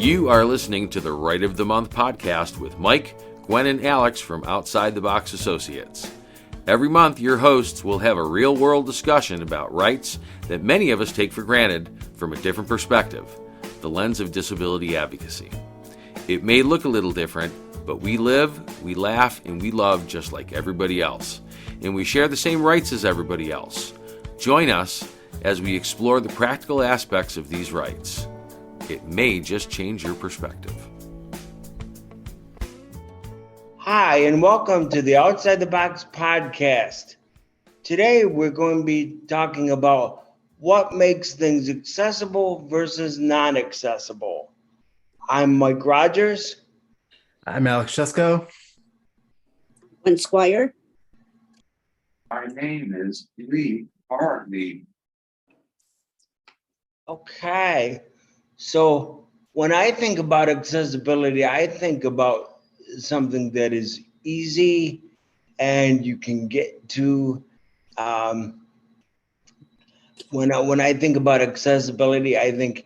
You are listening to the Right of the Month podcast with Mike, Gwen, and Alex from Outside the Box Associates. Every month, your hosts will have a real-world discussion about rights that many of us take for granted from a different perspective, the lens of disability advocacy. It may look a little different, but we live, we laugh, and we love just like everybody else. And we share the same rights as everybody else. Join us as we explore the practical aspects of these rights. It may just change your perspective. Hi, and welcome to the Outside the Box podcast. Today, we're going to be talking about what makes things accessible versus non-accessible. I'm Mike Rogers. I'm Alex Chesko. Gwen Squire. My name is Lee Hartley. Okay, so when I think about accessibility, I think about something that is easy and you can get to. When I think about accessibility, I think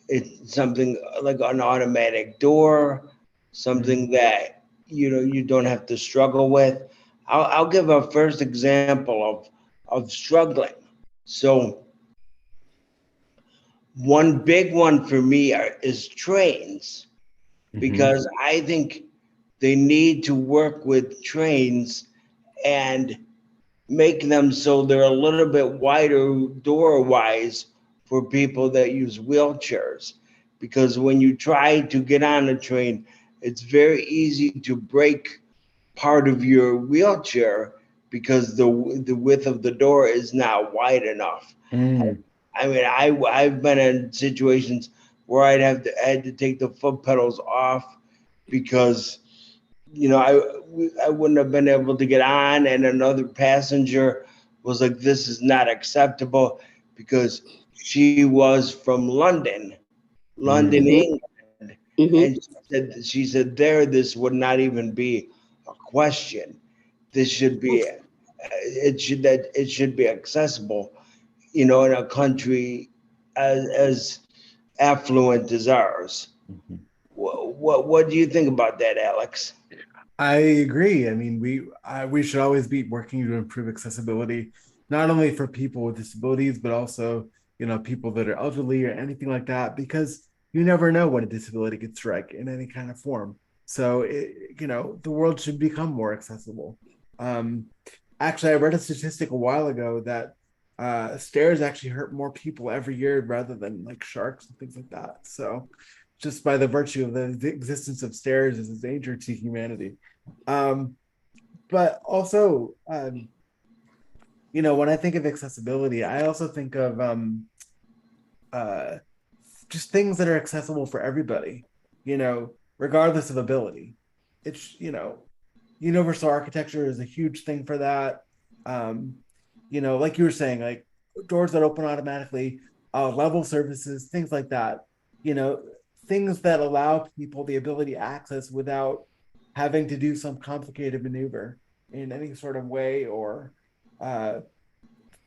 it's something like an automatic door, something that you don't have to struggle with. I'll give a first example of struggling. So one big one for me is trains, because I think they need to work with trains and make them so they're a little bit wider door-wise for people that use wheelchairs. Because when you try to get on a train, it's very easy to break part of your wheelchair because the width of the door is not wide enough. I mean, I've been in situations where I had to take the foot pedals off because I wouldn't have been able to get on, and another passenger was like, "This is not acceptable," because she was from London, England, and she said there this would not even be a question. This should be it should be accessible, in a country as affluent as ours. What do you think about that, Alex? I agree. I mean, we should always be working to improve accessibility, not only for people with disabilities, but also, people that are elderly or anything like that, because you never know when a disability could strike in any kind of form. So, the world should become more accessible. Actually, I read a statistic a while ago that stairs actually hurt more people every year rather than like sharks and things like that. So just by the virtue of the existence of stairs is a danger to humanity. But also, when I think of accessibility, I also think of just things that are accessible for everybody, regardless of ability. It's, universal architecture is a huge thing for that. Like you were saying, like doors that open automatically, level services, things like that, things that allow people the ability to access without having to do some complicated maneuver in any sort of way or that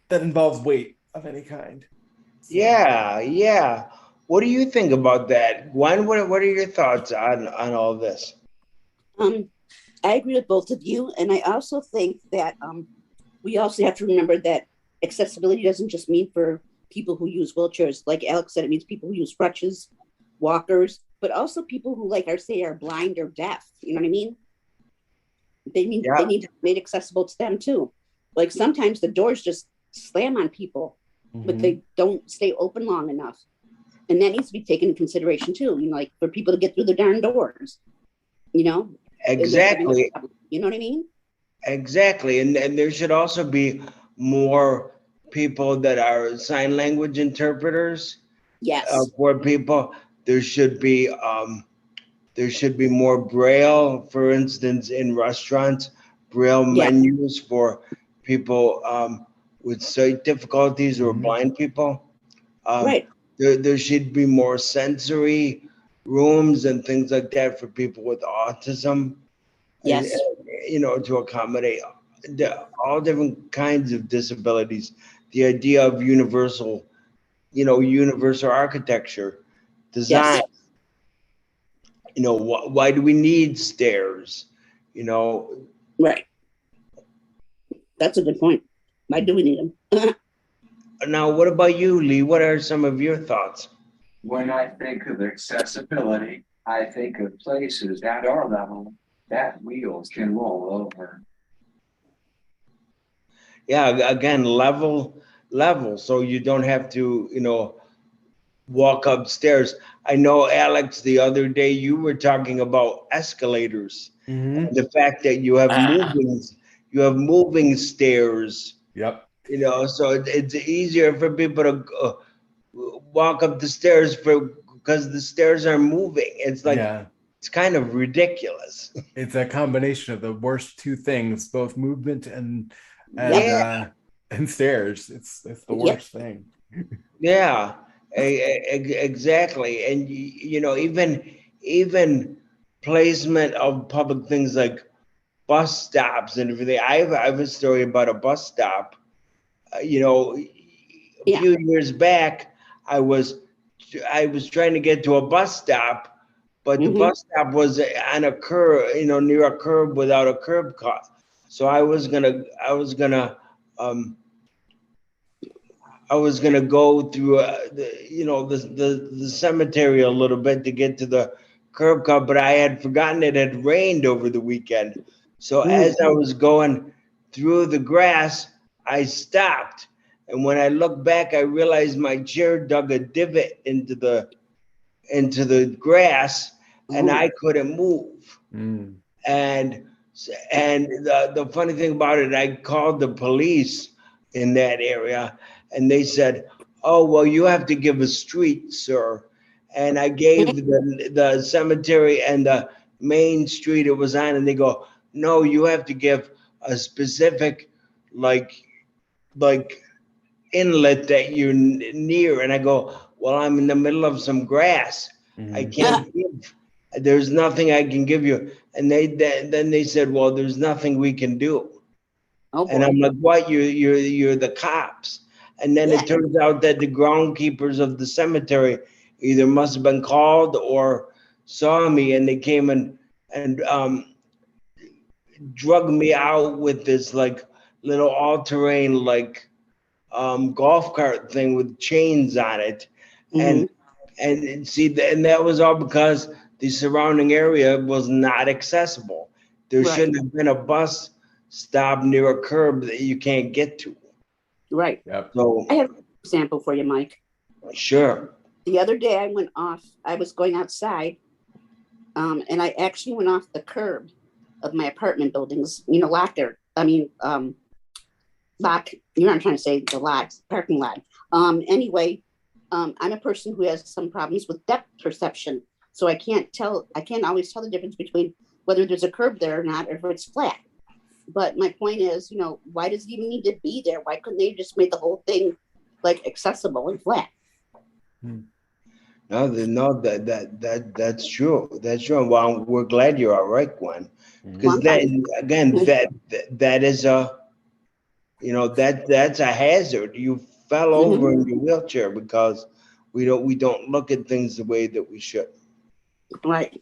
involves weight of any kind. So. Yeah. What do you think about that? Gwen, what are your thoughts on all this? I agree with both of you. And I also think that we also have to remember that accessibility doesn't just mean for people who use wheelchairs. Like Alex said, it means people who use crutches, walkers, but also people who are blind or deaf. You know what I mean? They need to be made accessible to them too. Like sometimes the doors just slam on people, but they don't stay open long enough. And that needs to be taken into consideration too, like for people to get through the darn doors, Exactly. You know what I mean? Exactly. And there should also be more people that are sign language interpreters. Yes. For people. There should be more Braille, for instance, in restaurants, Braille menus for people with sight difficulties or blind people. Right. There should be more sensory rooms and things like that for people with autism. Yes. To accommodate all different kinds of disabilities. The idea of universal architecture, design. Yes. why do we need stairs? You know, Right. That's a good point. Why do we need them? now what about you, Lee? What are some of your thoughts? When I think of accessibility, I think of places at our level that wheels can roll over. Yeah, again, level, so you don't have to, walk upstairs. I know, Alex, the other day you were talking about escalators, Mm-hmm. the fact that you have moving stairs, Yep. so it's easier for people to walk up the stairs because the stairs are moving. It's like, Yeah. it's kind of ridiculous. It's a combination of the worst two things, both movement and Yeah. and stairs. It's the Yep. worst thing. Yeah, exactly. And even placement of public things like bus stops and everything. I have a story about a bus stop. A Yeah. few years back, I was trying to get to a bus stop, but the Mhm. bus stop was on a curb, near a curb without a curb cut. So I was gonna go through the cemetery a little bit to get to the curb cut, but I had forgotten it had rained over the weekend. So as I was going through the grass, I stopped, and when I looked back, I realized my chair dug a divot into the grass, and Ooh. I couldn't move. Mm. And the funny thing about it, I called the police in that area, and they said, "Oh, well, you have to give a street, sir." And I gave the cemetery and the main street it was on, and they go, "No, you have to give a specific, like inlet that you're near." And I go, "Well, I'm in the middle of some grass. I Mhm. can't give. There's nothing I can give you." And then they said, "Well, there's nothing we can do." Oh And boy. I'm like, "What? You're the cops?" And then Yeah. it turns out that the groundkeepers of the cemetery either must have been called or saw me, and they came and drug me out with this like little all-terrain like golf cart thing with chains on it, and Mhm. and see, and that was all because the surrounding area was not accessible. There Right. shouldn't have been a bus stop near a curb that you can't get to. Right. Yep. So I have an example for you, Mike. sure. The other day I was going outside, and I actually went off the curb of my apartment buildings, locker. I mean, lock, you know what I'm trying to say, the lot, parking lot. Anyway, I'm a person who has some problems with depth perception. So I can't always tell the difference between whether there's a curb there or not, or if it's flat. But my point is, why does it even need to be there? Why couldn't they just make the whole thing like accessible and flat? No, that's true. That's true. Well, we're glad you're all right, Gwen, because Well, that again that is that's a hazard. You fell over in your wheelchair because we don't look at things the way that we should. right.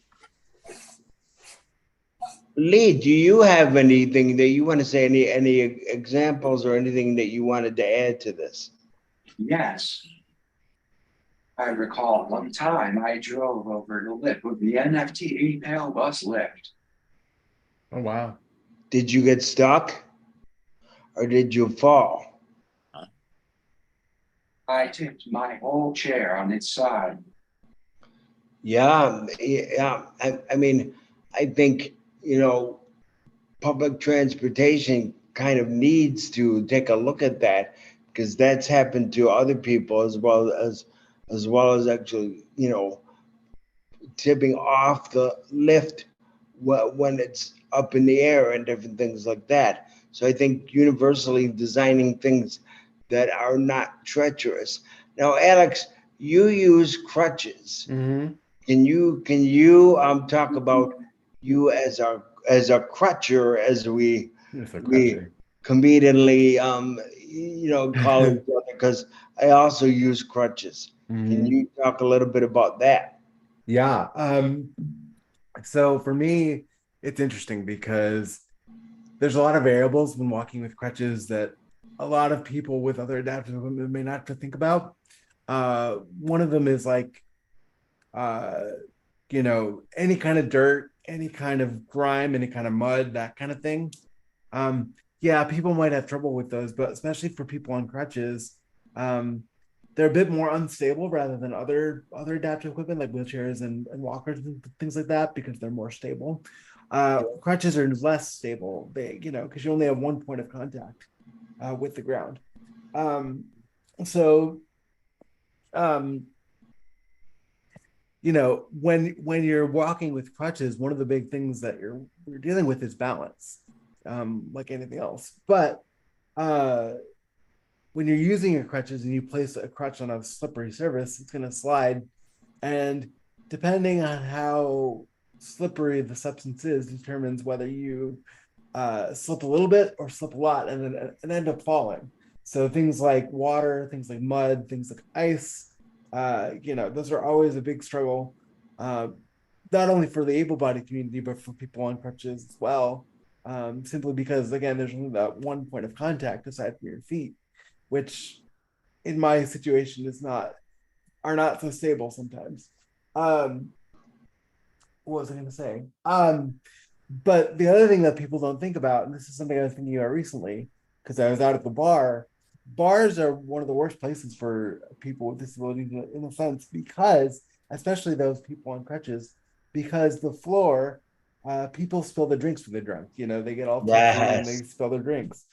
Lee, do you have anything that you want to say? Any examples or anything that you wanted to add to this? Yes. I recall one time I drove over the lift with the NFT email bus lift. Oh wow. Did you get stuck, or did you fall? I tipped my whole chair on its side. Yeah. I mean, I think public transportation kind of needs to take a look at that, because that's happened to other people as well as actually tipping off the lift when it's up in the air and different things like that. So I think universally designing things that are not treacherous. Now, Alex, you use crutches. Mm-hmm. Can you talk about you as a crutcher, as we conveniently call each other, because I also use crutches. Can you talk a little bit about that? Yeah. So for me, it's interesting because there's a lot of variables when walking with crutches that a lot of people with other adaptive equipment may not have to think about. One of them is like, uh, any kind of dirt, any kind of grime, any kind of mud, that kind of thing. Yeah, people might have trouble with those, but especially for people on crutches, um, they're a bit more unstable rather than other adaptive equipment like wheelchairs and walkers and things like that because they're more stable. Crutches are less stable, because you only have one point of contact with the ground. Um, so, um, when you're walking with crutches, one of the big things that you're dealing with is balance, like anything else. But uh, when you're using your crutches and you place a crutch on a slippery surface, it's going to slide. And depending on how slippery the substance is, determines whether you slip a little bit or slip a lot and end up falling. So things like water, things like mud, things like ice, those are always a big struggle, uh, not only for the able-bodied community, but for people on crutches as well. Simply because, again, there's only that one point of contact aside from your feet, which in my situation are not so stable sometimes. Um, what was I going to say? But the other thing that people don't think about, and this is something I was thinking about recently, because I was out at the bar. Bars are one of the worst places for people with disabilities in a sense, because, especially those people on crutches, because the floor, people spill their drinks when they're drunk. They get all tipsy and they Yes. spill their drinks.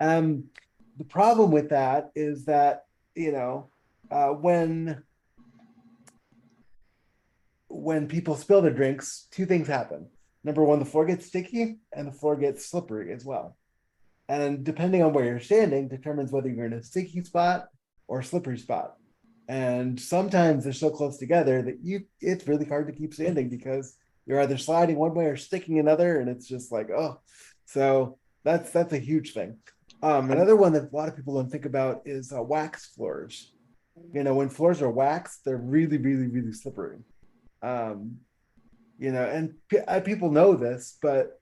Um, the problem with that is that, when people spill their drinks, two things happen. Number one, the floor gets sticky and the floor gets slippery as well. And depending on where you're standing determines whether you're in a sticky spot or a slippery spot. And sometimes they're so close together that it's really hard to keep standing because you're either sliding one way or sticking another, and it's just like, oh. So that's a huge thing. Another one that a lot of people don't think about is wax floors. When floors are waxed, they're really, really, really slippery. Um, and people know this, but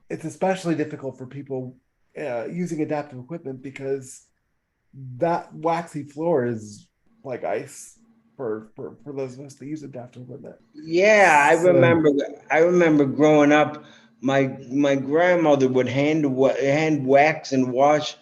it's especially difficult for people using adaptive equipment because that waxy floor is like ice for those of us that use adaptive equipment. Yeah, I So, remember. I remember growing up. My grandmother would hand wax and wash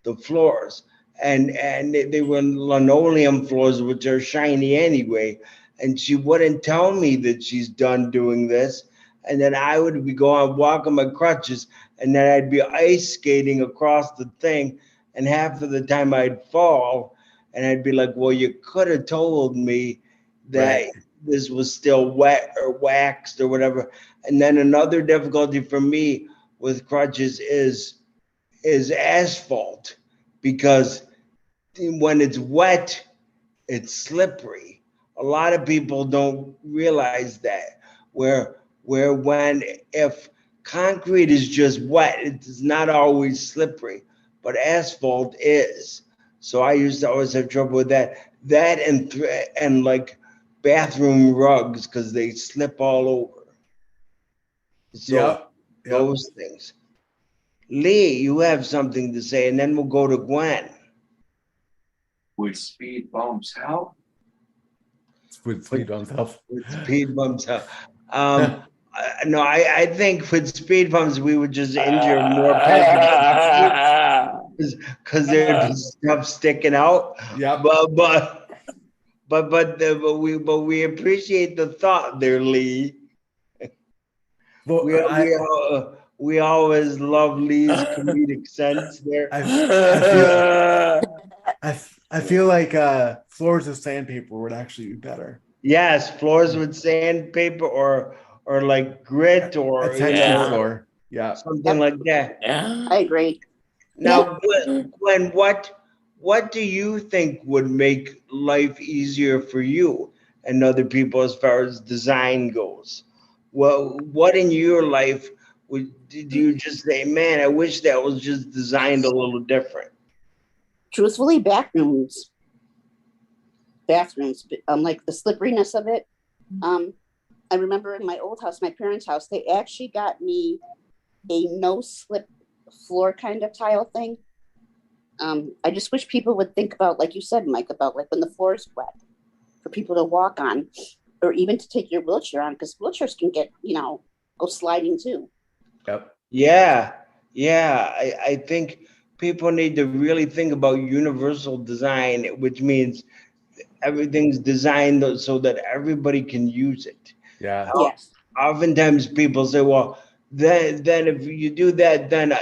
the floors, and they were linoleum floors, which are shiny anyway. And she wouldn't tell me that she's done doing this, and then I would be going walking my crutches, and then I'd be ice skating across the thing, and half of the time I'd fall, and I'd be like, "Well, you could have told me that right. this was still wet or waxed or whatever." And then another difficulty for me with crutches is asphalt, because when it's wet, it's slippery. A lot of people don't realize that. Where when if concrete is just wet, it's not always slippery, but asphalt is. So I used to always have trouble with that. That and like bathroom rugs because they slip all over. So Yep. Yep. those things. Lee, you have something to say, and then we'll go to Gwen. Would speed bumps help? With speed on top. With speed bumps. No, I think with speed bumps we would just injure more people because there'd be stuff sticking out. Yep. But we appreciate the thought there, Lee. Well, We always love Lee's comedic sense there. I feel like floors of sandpaper would actually be better. Yes, floors with sandpaper or like grit A or texture floor. Yeah. something like that. I agree. Now, Gwen, what do you think would make life easier for you and other people as far as design goes? Well, what in your life did you just say, man, I wish that was just designed a little different? Truthfully, bathrooms, like the slipperiness of it. I remember in my old house, my parents' house, they actually got me a no slip floor kind of tile thing. I just wish people would think about, like you said, Mike, about like when the floor is wet for people to walk on, or even to take your wheelchair on, because wheelchairs can get, go sliding too. Yep. Yeah, yeah. I think people need to really think about universal design, which means everything's designed so that everybody can use it. Yeah. Yes. Oftentimes people say, well, then if you do that, then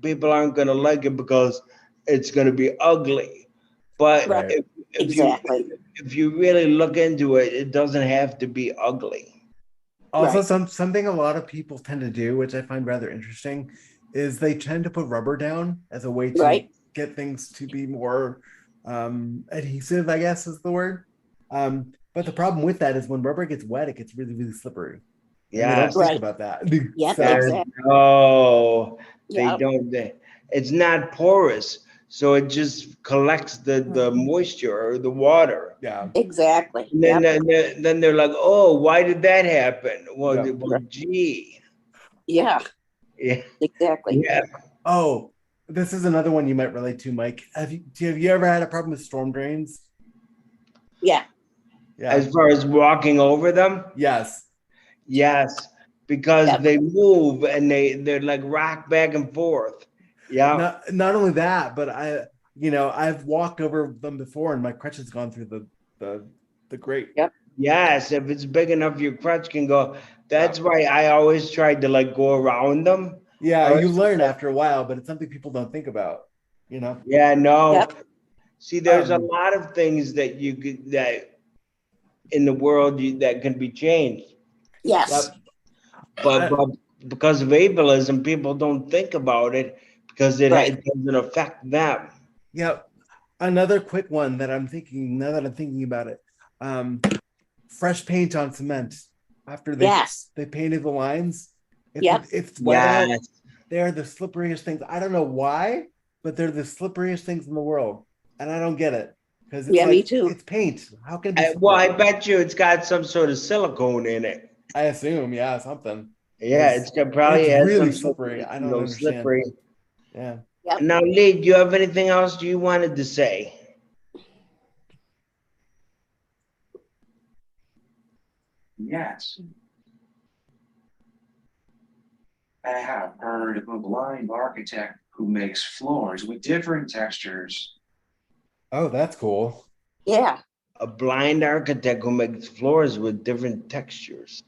people aren't going to like it because it's going to be ugly. But Right. if Exactly. if you really look into it, it doesn't have to be ugly. Also, Right. something a lot of people tend to do, which I find rather interesting, is they tend to put rubber down as a way to Right. get things to be more adhesive, I guess is the word. But the problem with that is when rubber gets wet, it gets really, really slippery. And they don't Yes. think Right. about that. Yep. So, Exactly. Oh, they Yeah. don't. It's not porous, so it just collects the moisture or the water. yeah. Exactly. And Yep. then they're like, oh, why did that happen? Well, Yeah. gee, Yeah. yeah, Exactly. yeah. Oh, this is another one you might relate to, Mike. Have you ever had a problem with storm drains? Yeah. Yeah. As far as walking over them, Yes. yes, because Yep. they move and they're like rock back and forth. Yeah. Not only that, but I've walked over them before and my crutch has gone through the grate. Yep. Yes, if it's big enough, your crutch can go. That's why I always tried to like go around them. Yeah, I you was- learn after a while, but it's something people don't think about, you know? Yeah, no. Yep. See, there's a Um, lot of things that you could that in the world that can be changed, Yes. Yep. but because of ableism, people don't think about it because Right. it doesn't affect them. Yeah. Another quick one that I'm thinking now that I'm thinking about it. Fresh paint on cement after Yes. they painted the lines. If Yep. it's wet out, Yes. they're the slipperiest things. I don't know why, but they're the slipperiest things in the world. And I don't get it. Because it's Yeah, me like too. it's paint. How can it be Well, slippery? I bet you it's got some sort of silicone in it. I assume, yeah, something. Yeah, It's- it's got probably it's has really some sort of, slippery. I don't understand. slippery. Yeah. Yep. Now, Lee, do you have anything else you wanted to say? Yes. I have heard of a blind architect who makes floors with different textures. Oh, that's cool. Yeah. A blind architect who makes floors with different textures.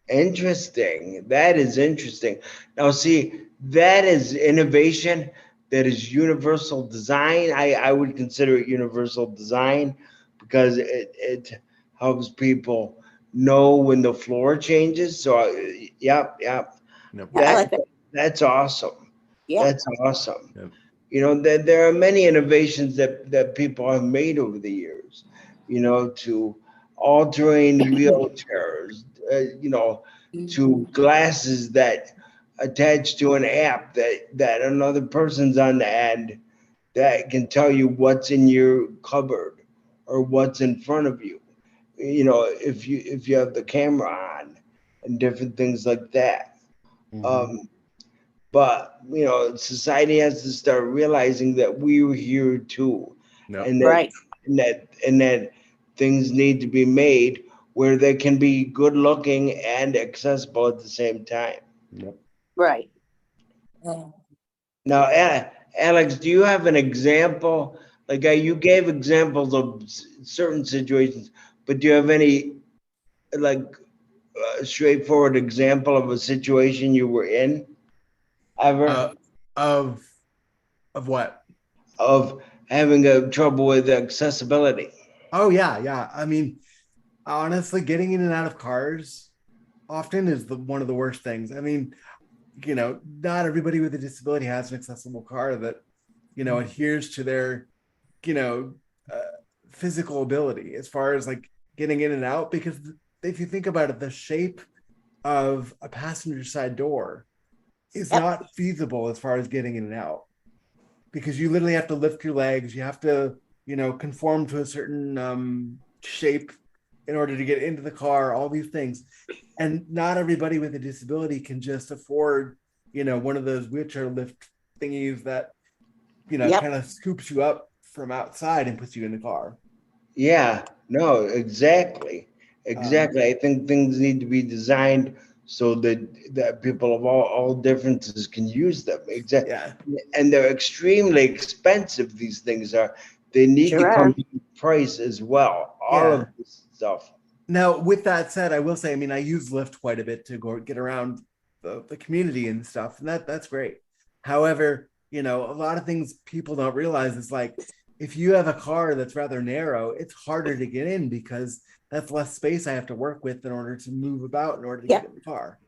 Interesting. That is interesting. Now, see, that is innovation. That is universal design. I would consider it universal design because it helps people know when the floor changes. So, yep. Yep. Yeah, I like that. That's awesome. Yeah. That's awesome. Yep. You know, there are many innovations that people have made over the years, to altering wheelchairs, to glasses that attach to an app that another person's on the end that can tell you what's in your cupboard or what's in front of you. If you have the camera on and different things like that. Mhm. But society has to start realizing that we're here too, Yep. and that Right. and that things need to be made where they can be good looking and accessible at the same time. Yep. Right. Now, Alex, do you have an example? Like you gave examples of certain situations, but do you have any like straightforward example of a situation you were in ever? Of what? Of having a trouble with accessibility. Oh yeah. I mean, honestly, getting in and out of cars often is one of the worst things. I mean, not everybody with a disability has an accessible car that, adheres to their, physical ability as far as like getting in and out. Because if you think about it, the shape of a passenger side door is Yep. not feasible as far as getting in and out. Because you literally have to lift your legs, you have to, conform to a certain shape in order to get into the car, all these things. And not everybody with a disability can just afford, one of those wheelchair lift thingies that, Yep. kind of scoops you up from outside and puts you in the car. Yeah, no, exactly. Exactly. I think things need to be designed so that people of all differences can use them. Exactly. Yeah. And they're extremely expensive, these things are. They need Sure to come are. to price as well. All Yeah. of this stuff. Now, with that said, I will say, I mean, I use Lyft quite a bit to go get around the community and stuff, and that's great. However, a lot of things people don't realize is like if you have a car that's rather narrow, it's harder to get in because that's less space I have to work with in order to move about in order to Yeah. get in the car.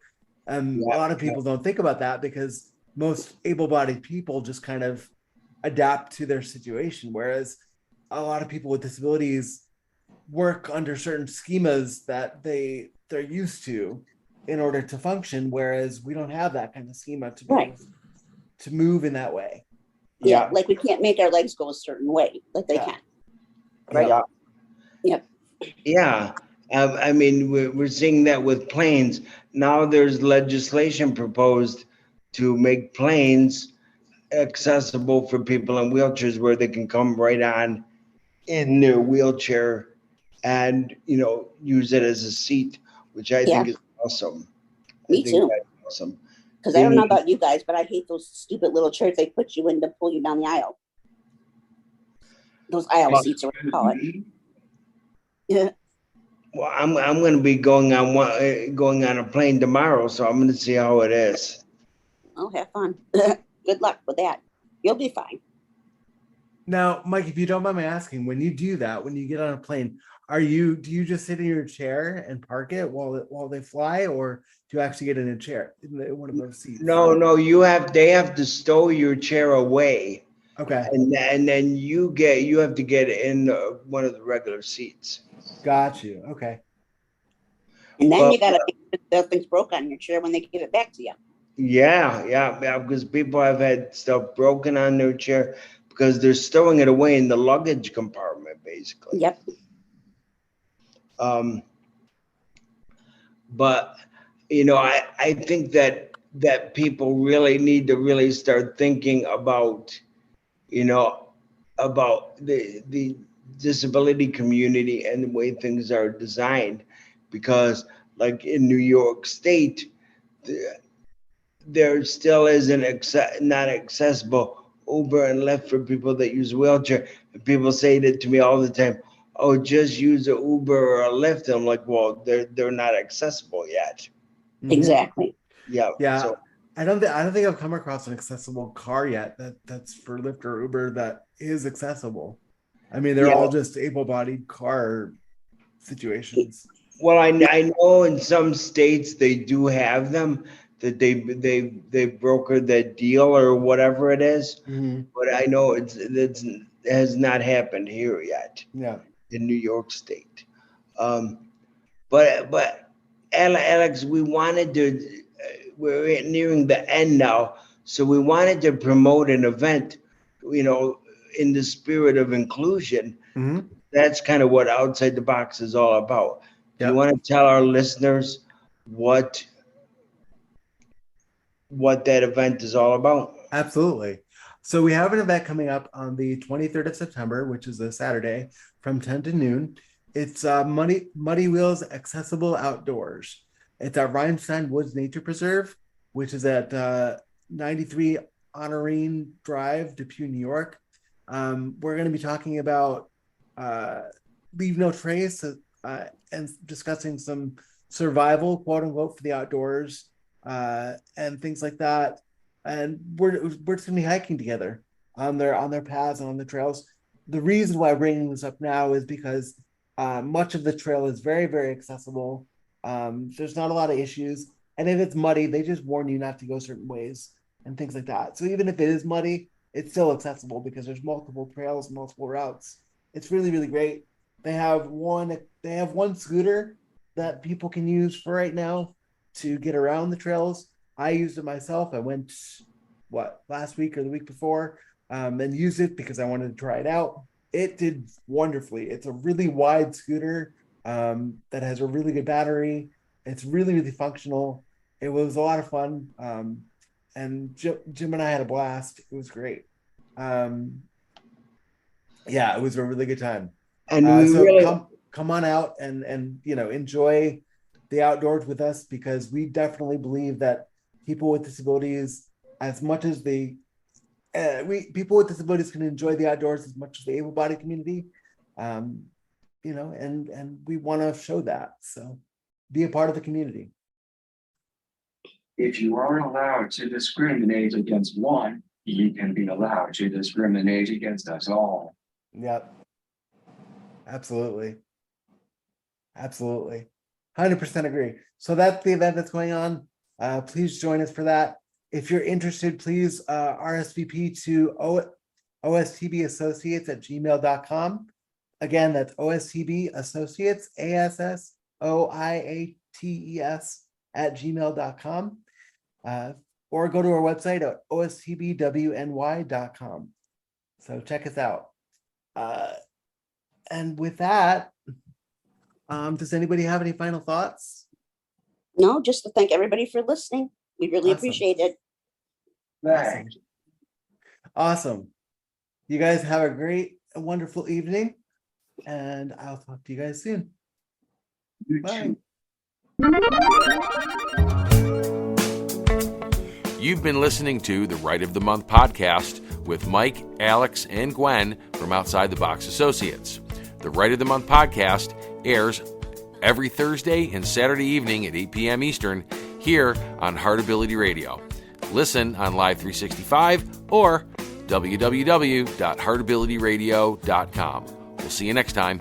Yeah, A lot of people don't think about that because most able-bodied people just kind of adapt to their situation, whereas a lot of people with disabilities work under certain schemas that they're used to in order to function, whereas we don't have that kind of schema to be Right. able to move in that way. Yeah. Like we can't make our legs go a certain way, like they Yeah. can. Right. Yeah. Yep. Yeah. I mean, we're seeing that with planes. Now there's legislation proposed to make planes accessible for people in wheelchairs where they can come right on in their wheelchair and, use it as a seat, which I think is awesome. Me I think too. that's awesome. Because I don't know about you guys, but I hate those stupid little chairs they put you in to pull you down the aisle. Those aisle seats, or what you call it. Yeah. Well, I'm going to be going on a plane tomorrow, so I'm going to see how it is. Oh, have fun. Good luck with that. You'll be fine. Now, Mike, if you don't mind me asking, when you do that, when you get on a plane, do you just sit in your chair and park it while they fly, or do you actually get in a chair in one of those seats? No, they have to stow your chair away. Okay. And then you have to get in one of the regular seats. Got you. Okay. And then Well, you got to make sure things broke on your chair when they give it back to you. Yeah, because people have had stuff broken on their chair because they're stowing it away in the luggage compartment, basically. Yep. But I think that people really need to really start thinking about about the disability community and the way things are designed, because like in New York State, there still isn't not accessible Uber and Lyft for people that use wheelchair. And people say that to me all the time. Oh, just use a Uber or a Lyft. And I'm like, well, they're not accessible yet. Exactly. Yeah. Yeah. So, I don't think I've come across an accessible car yet that's for Lyft or Uber that is accessible. I mean, they're all just able-bodied car situations. well, I know in some states they do have them, that they brokered that deal or whatever it is. Mm-hmm. But I know it has not happened here yet. Yeah. In New York State. But Alex, we wanted to, we're nearing the end now, so we wanted to promote an event, in the spirit of inclusion. Mm-hmm. That's kind of what Outside the Box is all about. Do you want to tell our listeners what that event is all about? Absolutely. So we have an event coming up on the 23rd of September, which is a Saturday from 10 to noon. It's Muddy Wheels Accessible Outdoors. It's at Rhinestone Woods Nature Preserve, which is at 93 Honorine Drive, Depew, New York. We're going to be talking about Leave No Trace and discussing some survival, quote unquote, for the outdoors and things like that. And we're just going to be hiking together on their paths and on the trails. The reason why I'm bringing this up now is because much of the trail is very, very accessible. There's not a lot of issues. And if it's muddy, they just warn you not to go certain ways and things like that. So even if it is muddy, it's still accessible because there's multiple trails, multiple routes. It's really, really great. They have one scooter that people can use for right now to get around the trails. I used it myself. I went last week or the week before and used it because I wanted to try it out. It did wonderfully. It's a really wide scooter that has a really good battery. It's really, really functional. It was a lot of fun. And Jim and I had a blast. It was great. Yeah, it was a really good time. And we So really, come on out and enjoy the outdoors with us, because we definitely believe that people with disabilities, as much as people with disabilities can enjoy the outdoors as much as the able-bodied community, and we want to show that. So be a part of the community. If you aren't allowed to discriminate against one, you can be allowed to discriminate against us all. Yep. Absolutely. 100% agree. So that's the event that's going on. Please join us for that. If you're interested, please RSVP to ostbassociates@gmail.com. Again, that's ostbassociates, ASSOIATES@gmail.com. Or go to our website at ostbwny.com. So check us out. And with that, does anybody have any final thoughts? No, just to thank everybody for listening. We really Awesome. appreciate it. Thanks. Awesome. You guys have a great, wonderful evening, and I'll talk to you guys soon. You Bye. too. You've been listening to the Right of the Month podcast with Mike, Alex, and Gwen from Outside the Box Associates. The Right of the Month podcast airs every Thursday and Saturday evening at 8 p.m. Eastern here on Heartability Radio. Listen on Live 365 or www.heartabilityradio.com. We'll see you next time.